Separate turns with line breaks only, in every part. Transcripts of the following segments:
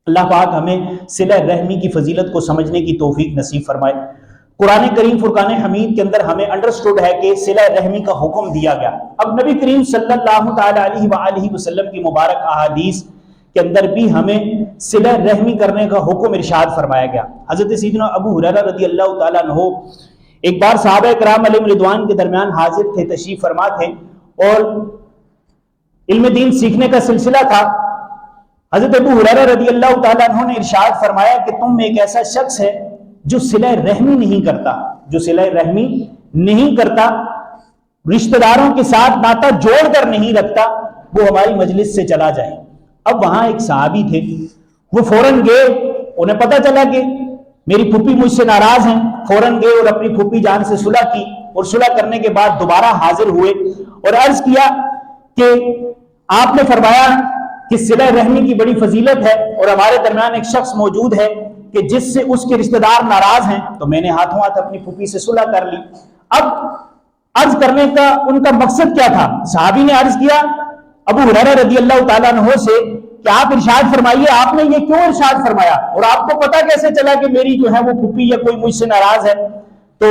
اللہ پاک ہمیں صلہ رحمی کی فضیلت کو سمجھنے کی توفیق نصیب فرمائے۔ قرآن کریم فرقان حمید کے اندر ہمیں انڈرسٹوڈ ہے کہ صلہ رحمی کا حکم دیا گیا۔ اب نبی کریم صلی اللہ تعالی علیہ وآلہ وسلم کی مبارک احادیث کے اندر بھی ہمیں صلہ رحمی کرنے کا حکم ارشاد فرمایا گیا۔ حضرت سیدنا ابو ہریرہ رضی اللہ تعالیٰ عنہ ایک بار صحابہ کرام علیہم رضوان کے درمیان حاضر تھے، تشریف فرما تھے، اور علم دین سیکھنے کا سلسلہ تھا۔ حضرت ابو ہریرہ رضی اللہ تعالیٰ عنہ نے ارشاد فرمایا کہ تم میں ایک ایسا شخص ہے جو صلہ رحمی نہیں کرتا، جو صلہ رحمی نہیں کرتا، رشتہ داروں کے ساتھ ناطہ جوڑ کر نہیں رکھتا، وہ ہماری مجلس سے چلا جائے۔ اب وہاں ایک صحابی تھے، وہ فوراً گئے، انہیں پتہ چلا کہ میری پھوپھی مجھ سے ناراض ہیں، فوراً گئے اور اپنی پھوپھی جان سے صلح کی، اور صلح کرنے کے بعد دوبارہ حاضر ہوئے اور عرض کیا کہ آپ نے فرمایا کہ صلہ رحمی کی بڑی فضیلت ہے، اور ہمارے درمیان ایک شخص موجود ہے کہ جس سے اس کے رشتہ دار ناراض ہیں، تو میں نے ہاتھوں ہاتھ اپنی پھوپھی سے صلح کر لی۔ اب عرض کرنے کا ان کا مقصد کیا تھا؟ صحابی نے عرض کیا ابو ہریرہ رضی اللہ تعالیٰ عنہ سے کہ آپ ارشاد فرمائیے آپ نے یہ کیوں ارشاد فرمایا، اور آپ کو پتہ کیسے چلا کہ میری جو ہے وہ پھوپھی یا کوئی مجھ سے ناراض ہے؟ تو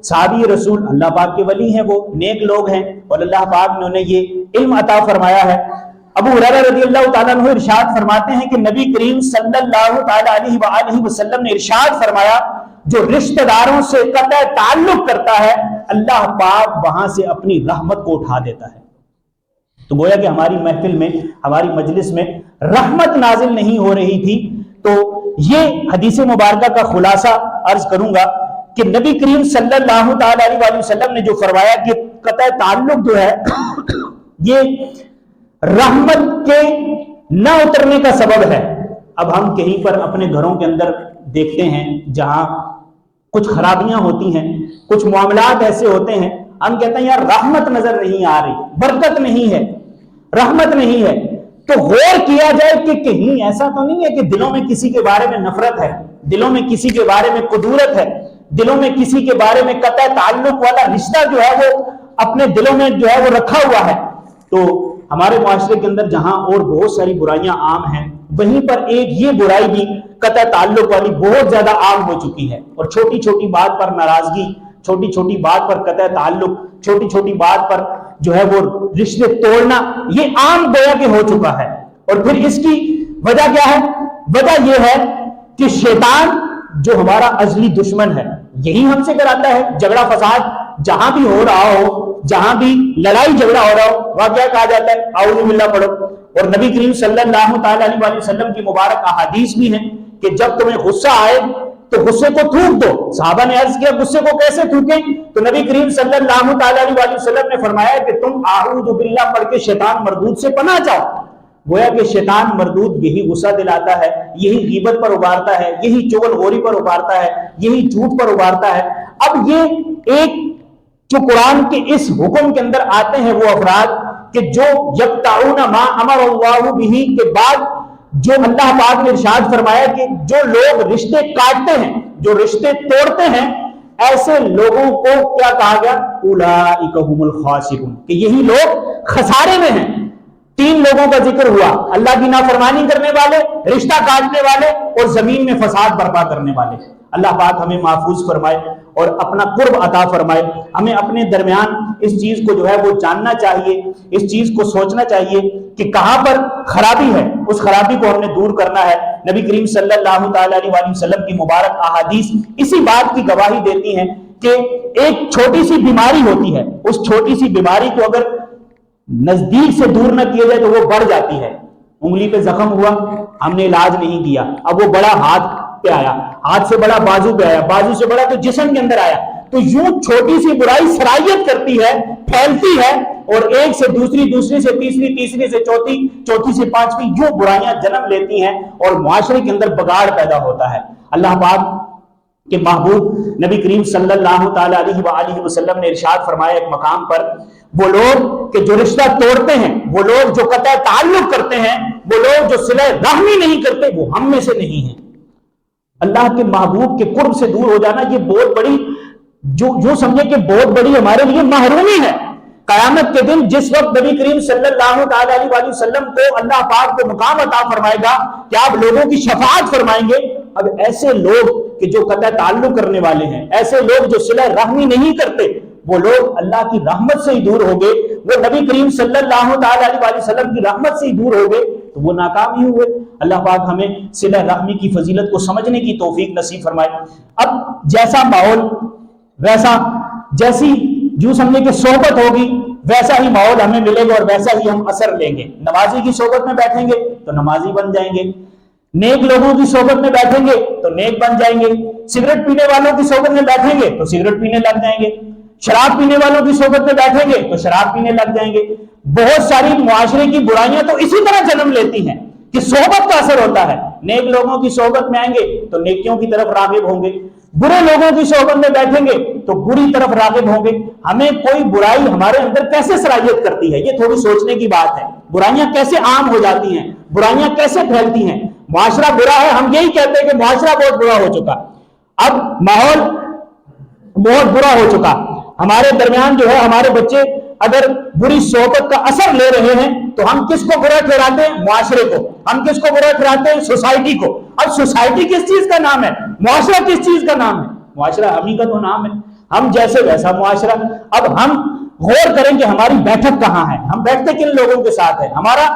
صحابی رسول اللہ پاک کے ولی ہیں، وہ نیک لوگ ہیں، اور اللہ پاک نے انہیں یہ علم عطا فرمایا ہے۔ ابو ہریرہ رضی اللہ تعالیٰ عنہ ارشاد فرماتے ہیں کہ نبی کریم صلی اللہ تعالیٰ علیہ وآلہ وسلم نے ارشاد فرمایا جو رشتہ داروں سے قطع تعلق کرتا ہے اللہ پاک وہاں سے اپنی رحمت کو اٹھا دیتا ہے۔ تو گویا کہ ہماری محفل میں، ہماری مجلس میں رحمت نازل نہیں ہو رہی تھی۔ تو یہ حدیث مبارکہ کا خلاصہ عرض کروں گا کہ نبی کریم صلی اللہ تعالیٰ علیہ وآلہ وسلم نے جو فرمایا کہ قطع تعلق جو ہے یہ رحمت کے نہ اترنے کا سبب ہے۔ اب ہم کہیں پر اپنے گھروں کے اندر دیکھتے ہیں جہاں کچھ خرابیاں ہوتی ہیں، کچھ معاملات ایسے ہوتے ہیں، ہم کہتے ہیں یار رحمت نظر نہیں آ رہی، برکت نہیں ہے، رحمت نہیں ہے۔ تو غور کیا جائے کہ کہیں ایسا تو نہیں ہے کہ دلوں میں کسی کے بارے میں نفرت ہے، دلوں میں کسی کے بارے میں قدورت ہے، دلوں میں کسی کے بارے میں قطع تعلق والا رشتہ جو ہے وہ اپنے دلوں میں جو ہے وہ رکھا ہوا ہے۔ تو ہمارے معاشرے کے اندر جہاں اور بہت ساری برائیاں عام ہیں، وہیں پر ایک یہ برائی بھی قطع تعلق والی بہت زیادہ عام ہو چکی ہے، اور چھوٹی چھوٹی بات پر ناراضگی، چھوٹی چھوٹی بات پر قطع تعلق، چھوٹی چھوٹی بات پر جو ہے وہ رشتے توڑنا، یہ عام گویا کہ ہو چکا ہے۔ اور پھر اس کی وجہ کیا ہے؟ وجہ یہ ہے کہ شیطان جو ہمارا ازلی دشمن ہے یہی ہم سے کراتا ہے جھگڑا فساد، جہاں بھی ہو رہا ہو، جہاں بھی لڑائی جھگڑا ہو رہا ہو، وہاں کیا کہا جاتا ہے؟ اعوذ باللہ پڑھو۔ اور نبی کریم صلی اللہ تعالیٰ علیہ وآلہ وسلم کی مبارک احادیث بھی ہیں کہ جب تمہیں غصہ آئے تو غصے کو تھوک دو۔ صحابہ نے عرض کیا غصے کو کیسے تھوکیں؟ تو نبی کریم صلی اللہ تعالیٰ علیہ وآلہ وسلم نے فرمایا کہ تم اعوذ باللہ پڑھ کے شیطان مردود سے پناہ چاہو۔ گویا کہ شیطان مردود یہی غصہ دلاتا ہے، یہی غیبت پر ابھارتا ہے، یہی چغل خوری پر ابھارتا ہے، یہی جھوٹ پر ابھارتا ہے۔ اب یہ ایک جو قرآن کے اس حکم کے اندر آتے ہیں وہ افراد کہ جو یقطعون ما امر اللہ بہ کے بعد جو اللہ پاک نے ارشاد فرمایا کہ جو لوگ رشتے کاٹتے ہیں، جو رشتے توڑتے ہیں، ایسے لوگوں کو کیا کہا گیا؟ اولئک هم الخاسرون، کہ یہی لوگ خسارے میں ہیں۔ تین لوگوں کا ذکر ہوا، اللہ کی نافرمانی کرنے والے، رشتہ کاٹنے والے، اور زمین میں فساد برپا کرنے والے۔ اللہ پاک ہمیں محفوظ فرمائے اور اپنا قرب عطا فرمائے۔ ہمیں اپنے درمیان اس چیز کو جو ہے وہ جاننا چاہیے، اس چیز کو سوچنا چاہیے کہ کہاں پر خرابی ہے، اس خرابی کو ہم نے دور کرنا ہے۔ نبی کریم صلی اللہ تعالیٰ علیہ وآلہ وسلم کی مبارک احادیث اسی بات کی گواہی دیتی ہیں کہ ایک چھوٹی سی بیماری ہوتی ہے، اس چھوٹی سی بیماری کو اگر نزدیک سے دور نہ کیا جائے تو وہ بڑھ جاتی ہے۔ انگلی پہ زخم ہوا، ہم نے علاج نہیں کیا، اب وہ بڑا ہاتھ پہ آیا، ہاتھ سے بڑا بازو پہ آیا، بازو سے بڑا تو جسم کے اندر آیا۔ تو یوں چھوٹی سی برائی سرایت کرتی ہے، پھیلتی ہے، اور ایک سے دوسری، دوسری سے تیسری، تیسری سے چوتھی، چوتھی سے پانچویں، یوں برائیاں جنم لیتی ہیں اور معاشرے کے اندر بگاڑ پیدا ہوتا ہے۔ اللہ پاک کہ محبوب نبی کریم صلی اللہ تعالیٰ علیہ وآلہ وسلم نے ارشاد فرمایا ایک مقام پر، وہ لوگ کہ جو رشتہ توڑتے ہیں، وہ لوگ جو قطع تعلق کرتے ہیں، وہ لوگ جو صلہ رحمی نہیں کرتے، وہ ہم میں سے نہیں ہیں۔ اللہ کے محبوب کے قرب سے دور ہو جانا یہ بہت بڑی، جو سمجھے کہ بہت بڑی ہمارے لیے محرومی ہے قیامت کے دن جس وقت نبی کریم صلی اللہ تعالی علیہ وسلم کو اللہ پاک کو مقام عطا فرمائے گا کہ آپ لوگوں کی شفاعت فرمائیں گے، اب ایسے لوگ کہ جو قطع تعلق کرنے والے ہیں، ایسے لوگ جو صلہ رحمی نہیں کرتے، وہ لوگ اللہ کی رحمت سے ہی دور ہو گئے، وہ نبی کریم صلی اللہ تعالی علیہ وسلم کی رحمت سے ہی دور ہو گئے، تو وہ ناکام ہی ہوئے۔ اللہ پاک ہمیں صلہ رحمی کی فضیلت کو سمجھنے کی توفیق نصیب فرمائے۔ اب جیسا ماحول، ویسا جیسی جو سمجھے کہ صحبت ہوگی، ویسا ہی ماحول ہمیں ملے گا اور ویسا ہی ہم اثر لیں گے۔ نمازی کی صحبت میں بیٹھیں گے تو نمازی بن جائیں گے، نیک لوگوں کی صحبت میں بیٹھیں گے تو نیک بن جائیں گے، سگریٹ پینے والوں کی صحبت میں بیٹھیں گے تو سگریٹ پینے لگ جائیں گے، شراب پینے والوں کی صحبت میں بیٹھیں گے تو شراب پینے لگ جائیں گے۔ بہت ساری معاشرے کی برائیاں تو اسی طرح جنم لیتی ہیں کہ صحبت کا اثر ہوتا ہے۔ نیک لوگوں کی صحبت میں آئیں گے تو نیکیوں کی طرف راغب ہوں گے، برے لوگوں کی صحبت میں بیٹھیں گے تو بری طرف راغب ہوں گے۔ ہمیں کوئی برائی ہمارے اندر کیسے صلاحیت کرتی ہے، یہ تھوڑی سوچنے کی بات ہے۔ برائیاں کیسے عام ہو جاتی ہیں، برائیاں کیسے پھیلتی ہیں؟ معاشرہ برا ہے، ہم یہی کہتے ہیں کہ معاشرہ بہت برا ہو چکا، اب ماحول بہت برا ہو چکا، ہمارے درمیان جو ہے ہمارے بچے اگر بری صحبت کا اثر لے رہے ہیں تو ہم کس کو برا ٹھہراتے ہیں؟ معاشرے کو۔ ہم کس کو برا ٹھہراتے ہیں؟ سوسائٹی کو۔ اب سوسائٹی کس چیز کا نام ہے؟ معاشرہ کس چیز کا نام ہے؟ معاشرہ ہم ہی کا تو نام ہے، ہم جیسے ویسا معاشرہ۔ اب ہم غور کریں کہ ہماری بیٹھک کہاں ہے، ہم بیٹھتے کن لوگوں کے ساتھ ہے، ہمارا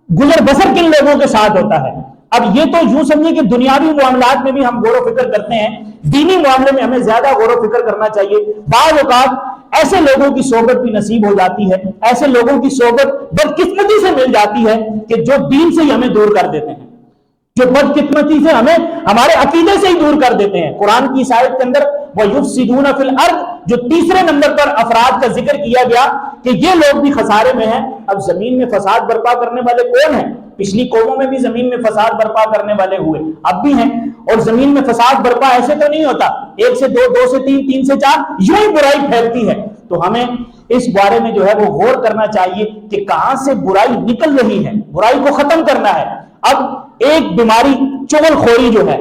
گزر بسر کن لوگوں کے ساتھ ہوتا ہے۔ اب یہ تو یوں سمجھیں کہ دنیاوی معاملات میں بھی ہم غور و فکر کرتے ہیں، دینی معاملے میں ہمیں زیادہ غور و فکر کرنا چاہیے۔ بعض اوقات ایسے لوگوں کی صحبت بھی نصیب ہو جاتی ہے، ایسے لوگوں کی صحبت بدقسمتی سے مل جاتی ہے کہ جو دین سے ہی ہمیں دور کر دیتے ہیں، جو بدقسمتی سے ہمیں ہمارے عقیدے سے ہی دور کر دیتے ہیں۔ قرآن کی اس آیت کے اندر وَيُفْسِدُونَ فِي الْأَرْضِ جو تیسرے نمبر پر افراد کا ذکر کیا گیا کہ یہ لوگ بھی خسارے میں ہیں۔ اب زمین میں فساد برپا کرنے والے کون ہیں؟ پچھلی قوموں میں بھی زمین میں فساد برپا کرنے والے ہوئے، اب بھی ہیں، اور زمین میں فساد برپا ایسے تو نہیں ہوتا، ایک سے دو، دو سے تین، تین سے چار، یوں ہی برائی پھیلتی ہے۔ تو ہمیں اس بارے میں جو ہے وہ غور کرنا چاہیے کہ کہاں سے برائی نکل رہی ہے، برائی کو ختم کرنا ہے۔ اب ایک بیماری چغل خوری جو ہے،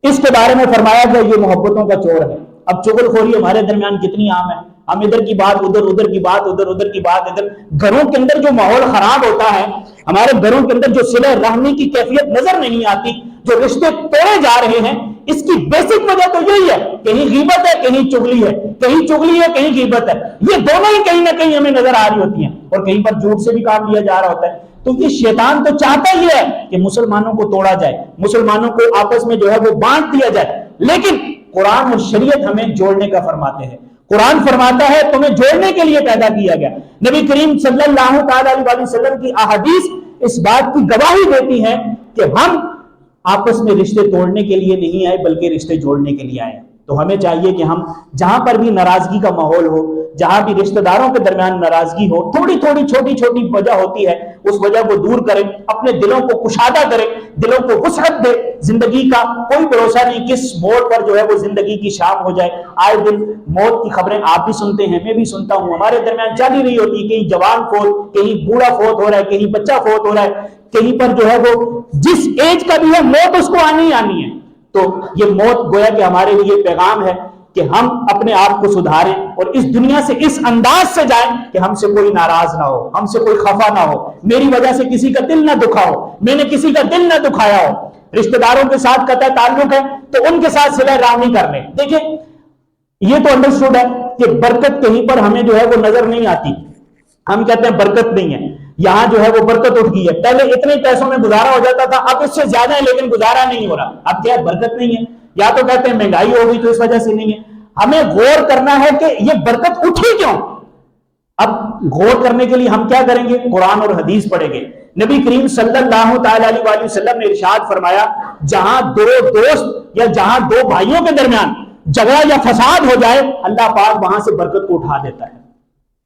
اس کے بارے میں فرمایا گیا یہ محبتوں کا چور ہے۔ اب چغل خوری ہمارے درمیان کتنی عام ہے، ہم ادھر کی بات ادھر، ادھر کی بات ادھر، ادھر کی بات ادھر۔ گھروں کے اندر جو ماحول خراب ہوتا ہے، ہمارے گھروں کے اندر جو صلہ رحمی کی کیفیت نظر نہیں آتی، جو رشتے توڑے جا رہے ہیں، اس کی بیسک وجہ تو یہی ہے، کہیں غیبت ہے کہیں چغلی ہے، کہیں چغلی ہے کہیں غیبت ہے، یہ دونوں ہی کہیں نہ کہیں ہمیں نظر آ رہی ہوتی ہیں، اور کہیں پر جھوٹ سے بھی کام لیا جا رہا ہوتا ہے۔ تو یہ شیطان تو چاہتا ہی ہے کہ مسلمانوں کو توڑا جائے، مسلمانوں کو آپس میں جو ہے وہ بانٹ دیا جائے، لیکن قرآن اور شریعت ہمیں جوڑنے کا فرماتے ہیں۔ قرآن فرماتا ہے تمہیں جوڑنے کے لیے پیدا کیا گیا۔ نبی کریم صلی اللہ تعالی علیہ وسلم کی احادیث اس بات کی گواہی دیتی ہیں کہ ہم آپس میں رشتے توڑنے کے لیے نہیں آئے بلکہ رشتے جوڑنے کے لیے آئے۔ تو ہمیں چاہیے کہ ہم جہاں پر بھی ناراضگی کا ماحول ہو، جہاں بھی رشتہ داروں کے درمیان ناراضگی ہو، تھوڑی تھوڑی چھوٹی چھوٹی وجہ ہوتی ہے، اس وجہ کو دور کریں، اپنے دلوں کو کشادہ کریں، دلوں کو وسعت دے۔ زندگی کا کوئی بھروسہ نہیں کس موڑ پر جو ہے وہ زندگی کی شام ہو جائے۔ آئے دن موت کی خبریں آپ بھی سنتے ہیں، میں بھی سنتا ہوں، ہمارے درمیان چل ہی رہی ہوتی ہے، کہیں جوان فوت، کہیں بوڑھا فوت ہو رہا ہے، کہیں بچہ فوت ہو رہا ہے، کہیں پر جو ہے وہ جس ایج کا بھی ہے موت اس کو آنی ہی آنی ہے۔ تو یہ موت گویا کہ ہمارے لیے پیغام ہے کہ ہم اپنے آپ کو سدھاریں اور اس دنیا سے اس انداز سے جائیں کہ ہم سے کوئی ناراض نہ ہو، ہم سے کوئی خفا نہ ہو، میری وجہ سے کسی کا دل نہ دکھا ہو، میں نے کسی کا دل نہ دکھایا ہو۔ رشتہ داروں کے ساتھ قطع تعلق ہے تو ان کے ساتھ صلہ رحمی کر لیں۔ دیکھیں یہ تو انڈرسٹوڈ ہے کہ برکت کہیں پر ہمیں جو ہے وہ نظر نہیں آتی، ہم کہتے ہیں برکت نہیں ہے، یہاں جو ہے وہ برکت اٹھ گئی ہے، پہلے اتنے پیسوں میں گزارا ہو جاتا تھا، اب اس سے زیادہ ہے لیکن گزارا نہیں ہو رہا، اب کیا برکت نہیں ہے، یا تو کہتے ہیں مہنگائی ہو گئی تو اس وجہ سے نہیں ہے۔ ہمیں غور کرنا ہے کہ یہ برکت اٹھی کیوں۔ اب غور کرنے کے لیے ہم کیا کریں گے؟ قرآن اور حدیث پڑھیں گے۔ نبی کریم صلی اللہ تعالی علیہ وسلم نے ارشاد فرمایا جہاں دو دوست یا جہاں دو بھائیوں کے درمیان جھگڑا یا فساد ہو جائے اللہ پاک وہاں سے برکت کو اٹھا دیتا ہے۔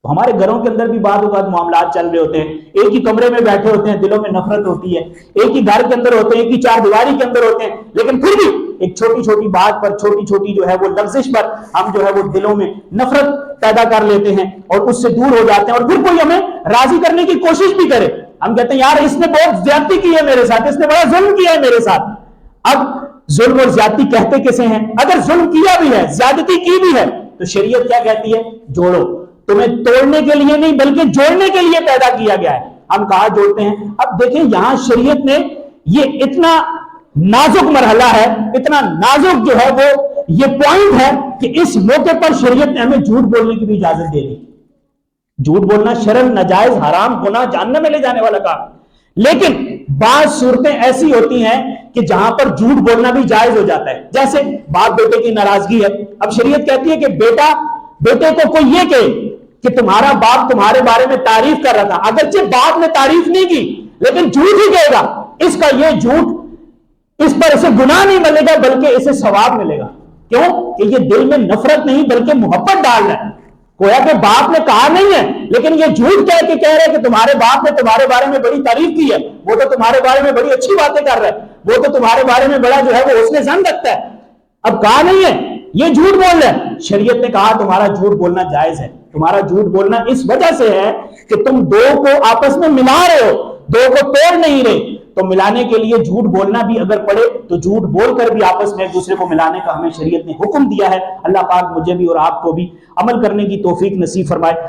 تو ہمارے گھروں کے اندر بھی بعض اوقات معاملات چل رہے ہوتے ہیں، ایک ہی کمرے میں بیٹھے ہوتے ہیں، دلوں میں نفرت ہوتی ہے، ایک ہی گھر کے اندر ہوتے ہیں، ایک ہی چار دیواری کے اندر ہوتے ہیں، لیکن پھر بھی ایک چھوٹی چھوٹی بات پر، چھوٹی چھوٹی جو ہے وہ لفظش پر ہم جو ہے وہ دلوں میں نفرت پیدا کر لیتے ہیں اور اس سے دور ہو جاتے ہیں، اور پھر کوئی ہمیں راضی کرنے کی کوشش بھی کرے، ہم کہتے ہیں یار اس نے بہت زیادتی کی ہے میرے ساتھ، اس نے بڑا ظلم کیا ہے میرے ساتھ۔ اب ظلم اور زیادتی کہتے کسے ہیں؟ اگر ظلم کیا بھی ہے، زیادتی کی بھی ہے، تو شریعت کیا کہتی ہے؟ جوڑو، تمہیں توڑنے کے لیے نہیں بلکہ جوڑنے کے لیے پیدا کیا گیا ہے. ہم کہاں جوڑتے ہیں؟ اب دیکھیں یہاں شریعت نے یہ اتنا نازک مرحلہ ہے, اتنا نازک جو ہے وہ یہ پوائنٹ ہے کہ اس موقع پر شریعت نے ہمیں جھوٹ بولنے کی بھی اجازت دے دی. جھوٹ بولنا شرعن ناجائز, حرام, گناہ, جہنم میں لے جانے والا کام. لیکن بعض صورتیں ایسی ہوتی ہیں کہ جہاں پر جھوٹ بولنا بھی جائز ہو جاتا ہے. جیسے باپ بیٹے کی ناراضگی ہے, اب شریعت کہتی ہے کہ بیٹا بیٹے کو کوئی یہ کہے کہ تمہارا باپ تمہارے بارے میں تعریف کر رہا تھا, اگرچہ باپ نے تعریف نہیں کی لیکن جھوٹ ہی کہے گا, اس کا یہ جھوٹ, اس پر اسے گناہ نہیں ملے گا بلکہ اسے ثواب ملے گا. کیوں کہ یہ دل میں نفرت نہیں بلکہ محبت ڈال رہا ہے. گویا کہ باپ نے کہا نہیں ہے لیکن یہ جھوٹ کہہ کے کہہ رہے کہ تمہارے باپ نے تمہارے بارے میں بڑی تعریف کی ہے, وہ تو تمہارے بارے میں بڑی اچھی باتیں کر رہا ہے, وہ تو تمہارے بارے میں بڑا جو ہے وہ حسن ظن رکھتا ہے. اب کہا نہیں ہے, یہ جھوٹ بول رہا ہے. شریعت نے کہا تمہارا جھوٹ بولنا جائز ہے. تمہارا جھوٹ بولنا اس وجہ سے ہے کہ تم دو کو آپس میں ملا رہے ہو, دو کو توڑ نہیں رہے. تو ملانے کے لیے جھوٹ بولنا بھی اگر پڑے تو جھوٹ بول کر بھی آپس میں ایک دوسرے کو ملانے کا ہمیں شریعت نے حکم دیا ہے. اللہ پاک مجھے بھی اور آپ کو بھی عمل کرنے کی توفیق نصیب فرمائے.